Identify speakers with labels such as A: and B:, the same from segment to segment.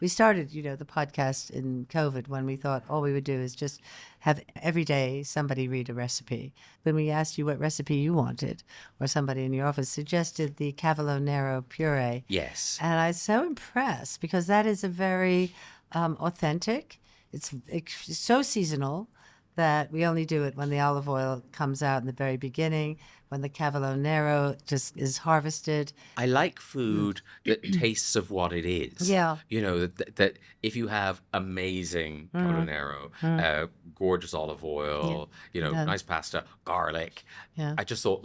A: we started, the podcast in COVID when we thought all we would do is just have every day somebody read a recipe. When we asked you what recipe you wanted, or somebody in your office suggested the cavolo nero puree.
B: Yes.
A: And I was so impressed because that is a very authentic. It's so seasonal that we only do it when the olive oil comes out in the very beginning, when the cavolo nero just is harvested.
B: I like food that tastes of what it is.
A: Yeah.
B: That if you have amazing cavolo nero, gorgeous olive oil, nice pasta, garlic.
A: Yeah.
B: I just thought,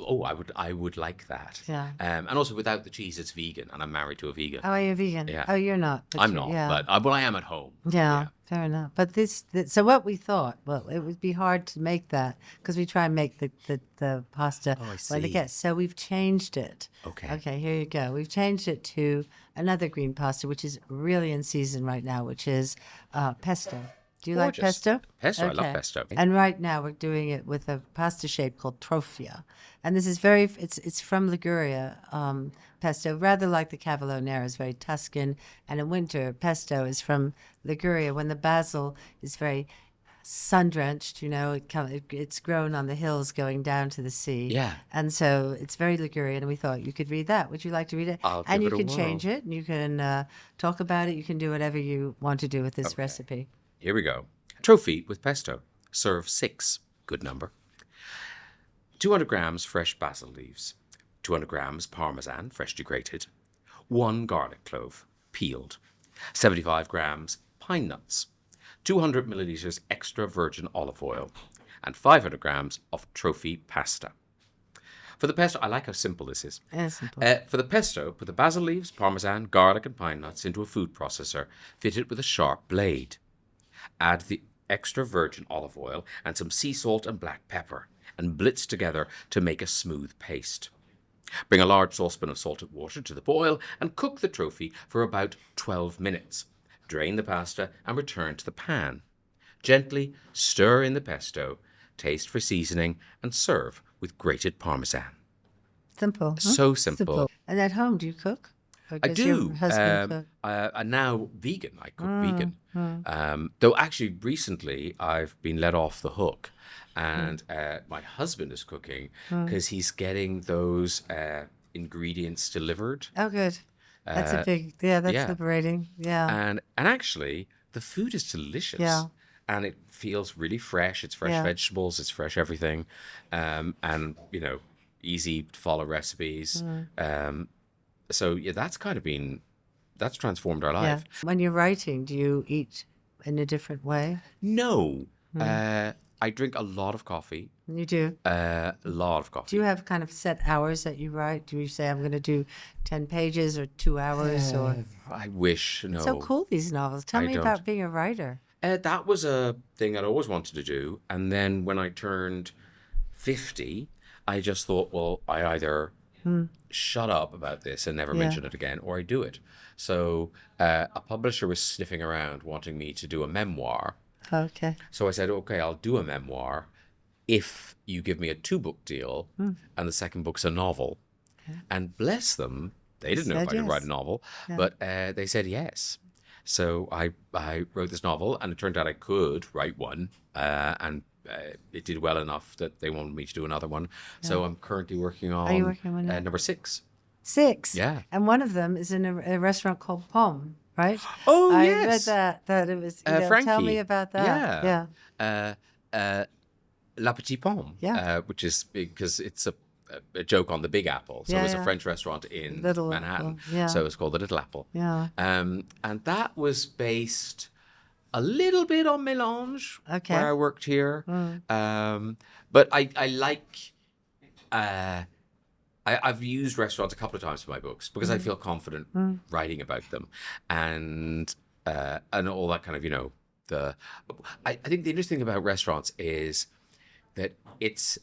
B: I would like that.
A: Yeah.
B: And also without the cheese, it's vegan, and I'm married to a vegan.
A: Oh, are you vegan?
B: Yeah.
A: Oh, you're not.
B: I'm not, but I am at home.
A: Yeah. Fair enough. But so what we thought, it would be hard to make that because we try and make the pasta when it gets. So we've changed it.
B: Okay.
A: Okay, here you go. We've changed it to another green pasta, which is really in season right now, which is pesto. Do you like pesto?
B: Pesto, I love pesto.
A: And right now we're doing it with a pasta shape called Trofie. And this is it's from Liguria. Pesto, rather like the cavolo nero, is very Tuscan. And in winter, pesto is from Liguria when the basil is very sun-drenched, it's grown on the hills going down to the sea.
B: Yeah.
A: And so it's very Ligurian, and we thought you could read that. Would you like to read it?
B: I'll
A: and
B: give
A: you
B: it a
A: can
B: whirl.
A: change it, and you can talk about it. You can do whatever you want to do with this recipe.
B: Here we go. Trofie with pesto. Serve 6. Good number. 200 grams fresh basil leaves. 200 grams parmesan, freshly grated. 1 garlic clove, peeled. 75 grams pine nuts. 200 milliliters extra virgin olive oil. And 500 grams of Trofie pasta. For the pesto, I like how simple this is.
A: Simple.
B: For the pesto, put the basil leaves, parmesan, garlic, and pine nuts into a food processor, fitted with a sharp blade. Add the extra virgin olive oil and some sea salt and black pepper, and blitz together to make a smooth paste. Bring a large saucepan of salted water to the boil and cook the Trofie for about 12 minutes. Drain the pasta and return to the pan. Gently stir in the pesto, taste for seasoning, and serve with grated parmesan.
A: Simple. Huh?
B: So simple.
A: And at home, do you cook? Or
B: I
A: does
B: do.
A: Your husband cook?
B: I'm now vegan. I cook vegan. Though actually recently I've been let off the hook, and my husband is cooking because he's getting those ingredients delivered.
A: Oh, good. That's a big, that's liberating. Yeah.
B: And actually the food is delicious.
A: Yeah.
B: And it feels really fresh. It's fresh vegetables. It's fresh everything. And, easy to follow recipes. So that's that's transformed our life.
A: Yeah. When you're writing, do you eat in a different way?
B: No. I drink a lot of coffee.
A: You do?
B: A lot of coffee.
A: Do you have kind of set hours that you write? Do you say, I'm going to do 10 pages or 2 hours? Or
B: I wish, no.
A: So cool, these novels. Tell me about being a writer.
B: That was a thing I'd always wanted to do. And then when I turned 50, I just thought, well, I either shut up about this and never mention it again, or I do it. So a publisher was sniffing around wanting me to do a memoir.
A: Okay.
B: So I said, okay, I'll do a memoir if you give me a 2-book deal and the second book's a novel. Okay. And bless them, they didn't know if I could write a novel, but they said yes. So I wrote this novel, and it turned out I could write one, and it did well enough that they wanted me to do another one. Yeah. So I'm currently working on, number 6.
A: 6?
B: Yeah.
A: And one of them is in a restaurant called Pomme, right?
B: Oh,
A: I
B: yes.
A: read that it was,
B: Frankie.
A: Tell me about that.
B: Yeah. La Petite Pomme, which is because it's a joke on the Big Apple. So it's a French restaurant in Manhattan. So it's called the Little Apple. Yeah. And that was based a little bit on Mélange, where I worked here. But I like... I've used restaurants a couple of times for my books because I feel confident writing about them, and all that kind of I think the interesting thing about restaurants is that it's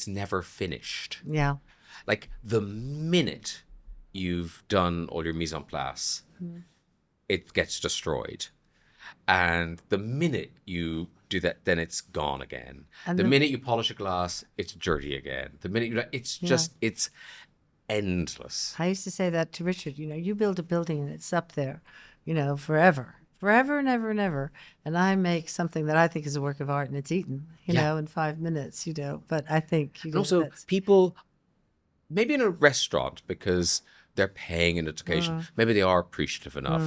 B: never finished. Yeah, like the minute you've done all your mise en place, it gets destroyed, and the minute you do that, then it's gone again. And the minute you polish a glass, it's dirty again. The minute it's just endless.
A: I used to say that to Richard, you build a building and it's up there, forever. Forever and ever and ever. And I make something that I think is a work of art and it's eaten, in 5 minutes, But I think,
B: And also,
A: that's...
B: people, maybe in a restaurant, because they're paying an occasion, maybe they are appreciative enough.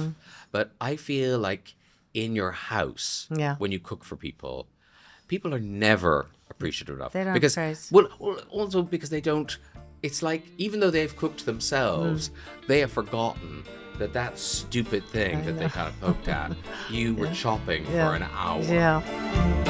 B: But I feel like in your house,
A: Yeah.
B: when you cook for people are never appreciative enough.
A: They don't
B: because
A: praise.
B: well, also because they don't. It's like even though they've cooked themselves, they have forgotten that stupid thing that they kind of poked at. You were chopping for an hour.
A: Yeah.